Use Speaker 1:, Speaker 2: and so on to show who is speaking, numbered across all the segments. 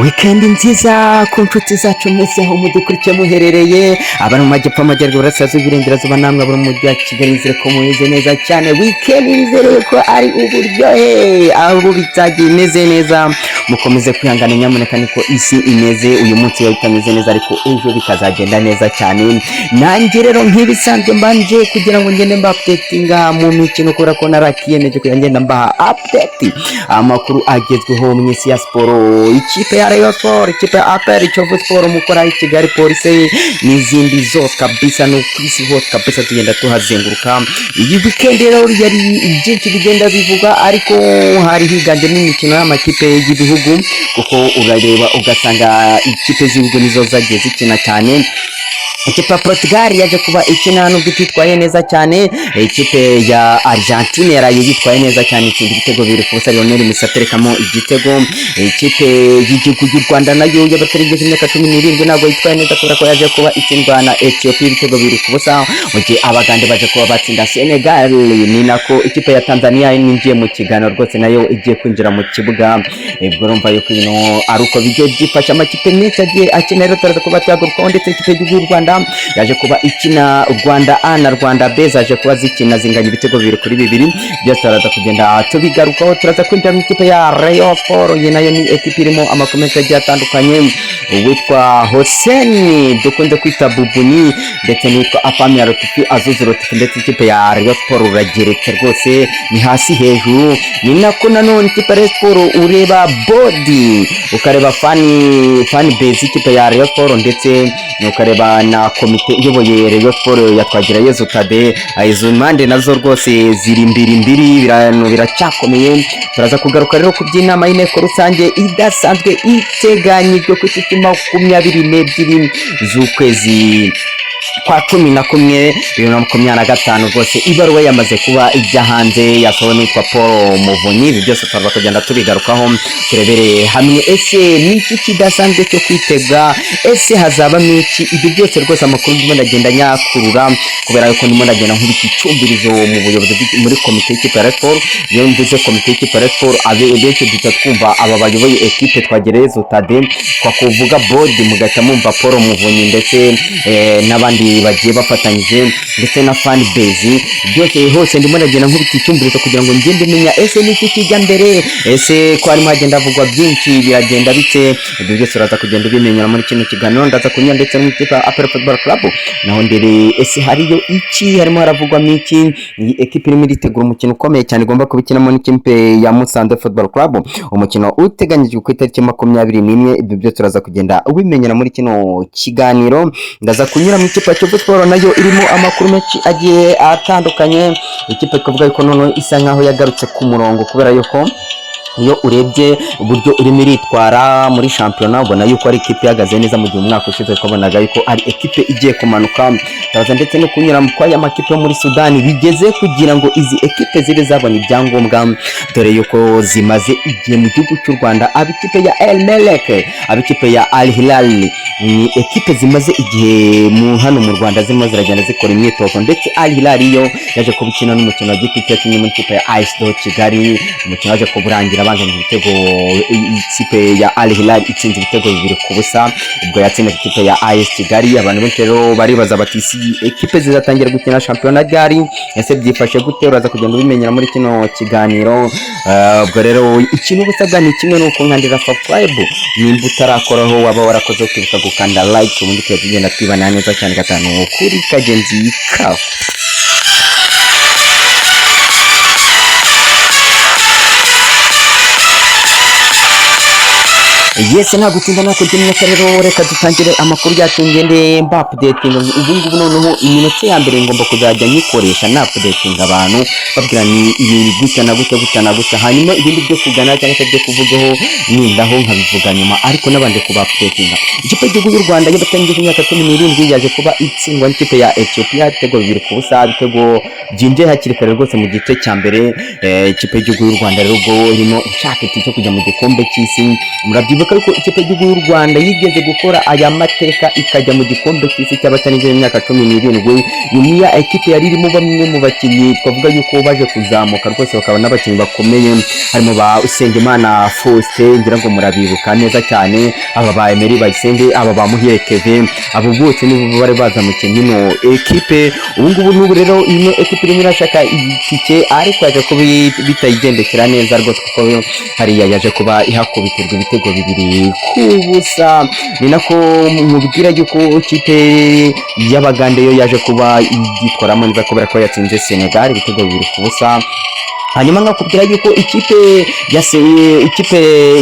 Speaker 1: Weekend nziza ku nshuti zacu mwese aho mudukurikiye muherereye abari mu majyepfo amajyaruguru burasirazuba iburengerazuba namwe abari mu mujyi wa Kigali nizere ko mumeze neza cyane. Weekend nizereye ko ari uburyohe aho bitagiye imeze neza, mukomeze kwihangana nyamuneka niko isi imeze. Uyu munsi yo itameze neza ariko ejo bikazagenda neza cyane. Nanjye rero nk'ibisanzwe mbanje kugira ngo ngende mba updatinga mu mikino kubera ko narakiyemeje kugira ngenda mba update amakuru agezweho mu isi ya siporo. Ikipe ya Rayon Sport, ikipe ya APR, Kiyovu Sport, Mukura, Kigali Police n'izindi zose kabisa no kwisi hose kabisa tugenda tuhazenguruka. Iyi weekend rero yari byinshi bigenda bivuga ariko hari higanjemo imikino y'amakipe y'ibihugu kuko urareba ugasanga ikipe z'ibihugu nizo zagiye zikina cyane. Ikipe ya Portugal yaje kuba ikina nubwo ititwaye neza cyane. Ikipe ya Argentine yaraye yitwaye neza cyane ikindi igitego biri ku busa Lionel Messi aterekamo igitego. Ikipe y'igihugu y'u Rwanda nayo y'abatarengeje imyaka 17 ntabwo yitwaye neza kubera ko yaje kuba itsindwa na Ethiopia ibitego biri ku busa, mu gihe Abagande baje kuba batsinda Senegal. Ni nako ikipe ya Tanzania yinjiye mu kiganiro rwose nayo igiye kwinjira mu kibuga. Ubwo urumva yuko ibintu ari uko bigiye byifasha amakipe menshi agiye akina rero turaza kuba tuhagurukaho, ndetse ikipe y'u Rwanda yaje kuba ikina Rwanda A na Rwanda B zaje kuba zikina zinganya ibitego 2-2. Byose turaza kugenda tubigarukaho. Turaza kwinjira mu ikipe ya Rayon Sport, iyi nayo ni ekipe irimo amakomenti agiye atandukanye, witwa Hossein dukunze kwita Bubuni ndetse n'itwa Afamia Rotifi Azuzu Rotifi, ndetse ikipe ya Rayon Sport urageretse rwose ni hasi hejuru. Ni nako nanone ikipe ya Rayon Sport ureba body ukareba fan base ikipe ya Rayon Sport, ndetse ukareba na komite iyoboye Rayon Sport ya Twagirayezu Tade. Izo impande nazo rwose ziri mbiri biracyakomeye. Turaza kugaruka rero ku by'inama y'inteko rusange idasanzwe iteganyijwe ku itariki 22 z'ukwezi kwa 11 2025 rwose. Ibaruwa yamaze kuba ijya hanze yasohowe n'itwa Paul Muvunyi. Ibi byose turaza kugenda tubigarukaho turebere hamwe ese niki kidasanzwe cyo kwitega, ese hazaba iki. Ibi byose rwose amakuru ndimo ndagenda nyakurura kubera yuko ndimo ndagenda nk'ibiki icyumvirizo mu buyobozi muri komite y'ikipe ya Sport. Iyo mvuze komite y'ikipe ya Sport benshi duta twumva aba bayoboye ekipe Twagirayezu Tade, kwa kuvuga board mugaca mumva Paul Muvunyi ndetse n'abandi bagiye bafatanyije ndetse na fan base. Byose hose ndimo ndagenda nk'ibiki icyumvirizo kugira ngo ngende menya ese niki kijya mbere, ese ko harimo hagenda havugwa byinshi biragenda bite. Ibyo byose uraza kugenda ubimenyera muri kino kiganiro. Ndaza kunyura ndetse n'ikipe ya APR Football Club naho ndere ese hariyo iki, harimo haravugwamo iki. Iyi ekipe irimo iritegura umukino ukomeye cyane igomba kubikinamo n'ikipe ya Musanze Football Club, umukino uteganyijwe ku itariki 21. Ibyo byose turaza kugenda ubimenyera muri kino kiganiro. Ndaza kunyura mu ikipe ya Kiyovu Sport nayo irimo amakuru menshi agiye atandukanye. Ikipe ikavuga yuko none isa nkaho yagarutse ku murongo kubera yuko iyo urebye uburyo urimo iritwara muri shampiyona ubona yuko ari ikipe ihagaze neza, mu gihe umwaka ushize twabonaga yuko ari ekipe igiye kumanuka. Turaza ndetse no kunyura mu kwaya makipe yo muri Sudani bigeze kugira ngo izi ekipe zibe zabona ibyangombwa, dore yuko zimaze igihe mu gihugu cy'u Rwanda. Abikipe ya El Merreikh, abikipe ya Al Hilal ni ekipe zimaze igihe hano mu Rwanda zirimo ziragenda zikora imyitozo, ndetse Al Hilal yo yaje kubikina n'umukino wa giti yakinye mu ikipe ya AS Kigali. Umukino waje kuburangira abanganya ibitego, ikipe ya Al Hilal itsinze ibitego 2-0 ubwo yatsinda ikipe ya AS Kigali. Abantu benshi rero baribaza bati si ekipe zizatangira gukina shampiyona ryari, ese byifashe gute? Uraza kugenda ubimenyera muri kino kiganiro. Ubwo rero ikintu ubusabwa ni kimwe nuko nkandira subscribe nimba utarakoraho waba warakoze ukibuka gukanda like, ubundi tugenda twibana neza cyane gatanu kuri Kagenzi Cup. Yes, nta gutinda nako ry'imyaka rero reka dutangire amakuru yacu ngende mba updating. Ubu ngubu noneho iminota ya mbere ngomba kuzajya nyikoresha na updating abantu babwira ni ibi gutya na gutya, hanyuma ibindi byo kugana cyangwa se byo kuvugaho nindaho nkabivuga nyuma, ariko nabanje kuba updating. Ikipe y'igihugu y'u Rwanda y'abatangije imyaka 17 yaje kuba itsindwa n'ikipe ya Ethiopia ibitego 2-0, ibitego byinje hakiri kare rwose mu gice cya mbere. Ikipe y'igihugu y'u Rwanda rero ubwo irimo ishaka cyo kujya mu gikombe cy'isi. Murabyibuka muribuka yuko ikipe y'igihugu y'u Rwanda yigeze gukora aya mateka ikajya mu gikombe cy'isi cy'abatanije imyaka 17. Niya ekipe yari irimo bamwe mu bakinnyi twavuga yuko baje kuzamuka rwose bakaba n'abakinnyi bakomeye, harimo ba Usengimana Faustin, ngira ngo murabibuka neza cyane, aba ba Emery Bayisenge, aba ba Muhire Kevin, abo bose nibo bari baza mu kinino ekipe. Ubu ngubu rero ino ekipe irimo irashaka itike, ariko yaje kuba bitayigendekera neza rwose, kuko hariya yaje kuba ihakubitirwa ibitego 2-0. Ni nako mubwira yuko ikipe y'Abagande yo yaje kuba yitwaramo neza kubera ko yatsinze Senegal ibitego 2-0. hanyuma nkakubwira yuko ikipe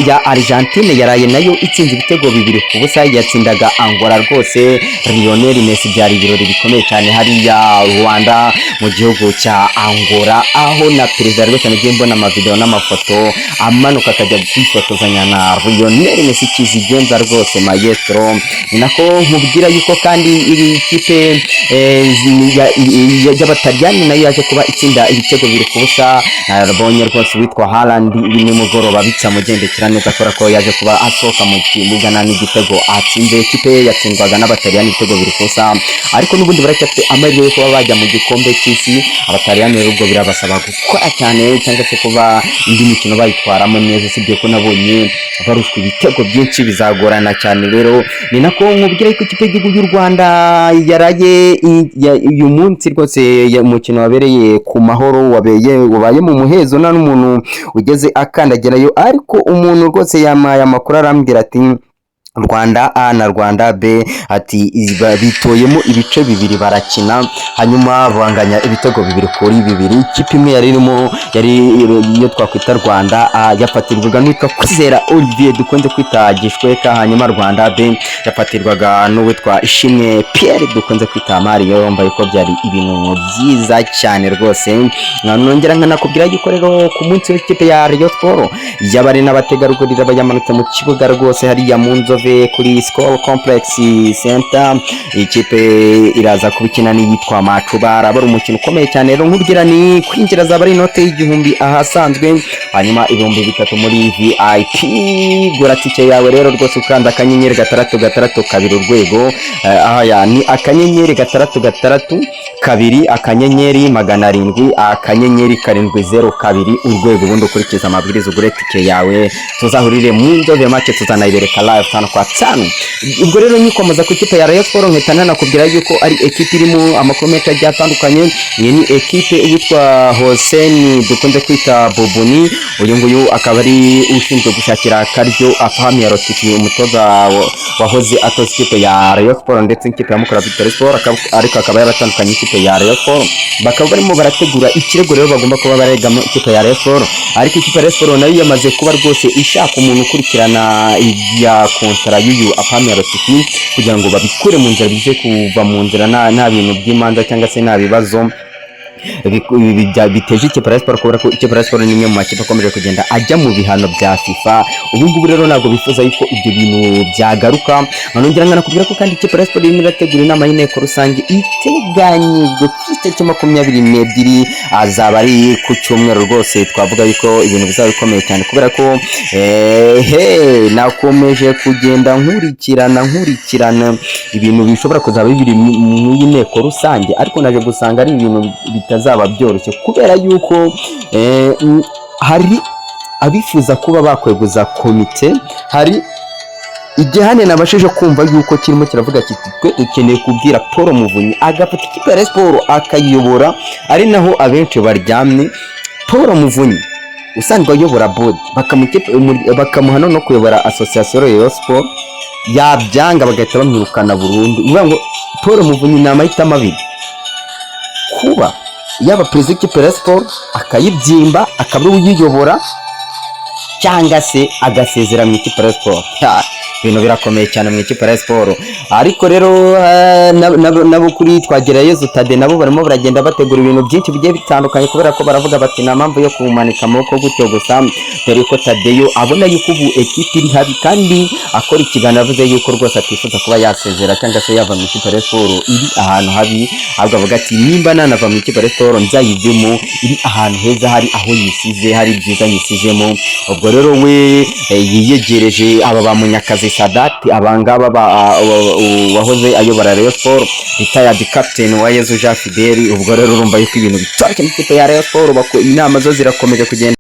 Speaker 1: ya Argentine yaraye nayo itsinze ibitego 2-0, yatsindaga Angola rwose. Lionel Messi byari ibirori bikomeye cyane hariya Rwanda mu gihugu cya Angola, aho na perezida rwose nagiye mbona amavideo n'amafoto amanuka akajya kwifotozanya na Lionel Messi kizigenza rwose maestro. Ni nako nkubwira yuko kandi iri kipe y'Abataliyani nayo yaje kuba itsinda ibitego 2-0. Nabonye rwose witwa Haaland nimugoroba bica mugendekera neza akora ko yaje kuba asohoka mu kibuga n'igitego atsinze. Ikipe yatsindwaga n'Abataliyani ibitego 2-0, ariko n'ubundi baracyafite amahirwe yo kuba bajya mu gikombe cy'isi. Abataliyani rero ubwo birabasaba gukora cyane cyangwa se kuba indi mikino bayitwaramo neza, sibyo ko nabonye barushwa ibitego byinshi bizagorana cyane. Rero ni nako nkubwira ko ikipe y'igihugu y'u Rwanda yaraye uyu munsi rwose umukino wabereye ku mahoro, wabaye mu muhezo nta n'umuntu ugeze akandagirayo, ariko umuntu rwose yamaye amakuru arambwira ati Rwanda A na Rwanda B, ati bitoyemo ibice 2 barakina, hanyuma banganya ibitego 2-2. Ikipe imwe yari irimo iyo twakwita Rwanda A yafatirwaga n'uwitwa Kwizera Olivier dukunze kwita Gishweka, hanyuma Rwanda B yafatirwaga n'uwitwa Ishimwe Pierre dukunze kwita Mario. Mbaye ko byari ibintu byiza cyane rwose. Nongera nkanakubwira yuko rero ku munsi w'ikipe ya Rayon Sport y'abari n'abategarugori bayamanutse mu kibuga rwose hariya mu Nzove kuri Skol Complex Center. Ikipe iraza kubikina n'iyitwa Macubara, bari umukino ukomeye cyane. Rero nkubwira ni kwinjira zaba ari inote y'igihumbi ahasanzwe, hanyuma 3,000 muri VIP. Gura tike yawe rero rwose ukanda akanyenyeri 662 urwego. Aya ni akanyenyeri 662 akanyenyeri 700 akanyenyeri 702 urwego, ubundi ukurikiza amabwiriza ugure tike yawe. Tuzahurire mu Nzove match, tuzanayibereka live 5-5. Ubwo rero nyikomeza ku ikipe ya Rayon Sport, nketana nakubwira yuko ari ekipe irimo amakuru menshi agiye atandukanye. Iyi ni ekipe yitwa Hossein dukunze kwita Boboni, uyu nguyu akaba ari ushinzwe gushakira akaryo Afahami ya Rotiki, umutoza wahoze atoza ikipe ya Rayon Sport ndetse ikipe ya Mukura Victory Sport, ariko akaba yaratandukanye ikipe ya Rayon Sport. Bakaba barimo barategura ikirego rero bagomba kuba baregamo ikipe ya Rayon Sport, ariko ikipe ya Rayon Sport nayo yamaze kuba rwose ishaka umuntu ukurikirana ibya kontra y'uyu Afahami ya Rotiki kugira ngo babikure mu nzira, bize kuva mu nzira nta bintu by'imanza cyangwa se nta bibazo biteje ikipe ya Sport, kubera ko ikipe ya Sport ni imwe mu makipe akomeje kugenda ajya mu bihano bya FIFA. Ubu ngubu rero ntabwo bifuza yuko ibyo bintu byagaruka. Nongera nkanakubwira ko kandi ikipe ya Sport irimo irategura inama y'inteko rusange iteganyijwe ku itariki 22 azaba ari ku cyumweru. Rwose twavuga yuko ibintu bizaba bikomeye cyane, kubera ko nakomeje kugenda nkurikirana ibintu bishobora kuzaba biri mu inteko rusange, ariko naje gusanga ari ibintu bitazaba byoroshye, kubera yuko hari abifuza kuba bakweguza komite. Hari igihane nabashije kumva yuko kirimo kiravuga kiti twe dukeneye kubwira Paul Muvunyi agafata ikipe ya Sport akayiyobora, ari naho abenshi baryamye. Paul Muvunyi usanzwe ayobora board bakamuha no kuyobora association Rayon Sport, yabyanga bagahita bamwirukana burundu. Uvuga ngo Paul Muvunyi ni amahitamo abiri: kuba yaba perezida w'ikipe ya Sport akayibyimba akaba uyiyobora, cyangwa se agasezera mu ikipe ya Sport. Ibintu birakomeye cyane mu ikipe ya Sport. ariko rero nabo kuri Twagirayezu Tade nabo barimo baragenda bategura ibintu byinshi bigiye bitandukanye kubera ko baravuga bati nta mpamvu yo kumanika amaboko gutyo gusa, dore ko Tadeyo abona yuko ubu ekipi iri habi kandi akora ikiganiro avuze yuko rwose atifuza kuba yasezera cyangwa se yava mu ikipe ya siporo iri ahantu habi, ahubwo avuga ati nimba nanava mu ikipe ya siporo nzayivemo iri ahantu heza, hari aho yisize, hari byiza yisizemo. Ubwo rero we yiyegereje aba ba Munyakazi Sadat, abangaba wahoze ayobora Rayon Sport, retired captain wa Yezu Jean Fidel. Ubwo rero urumva yuko ibintu bitoroshye mu ikipe ya Rayon Sport, inama zo zirakomeje kugenda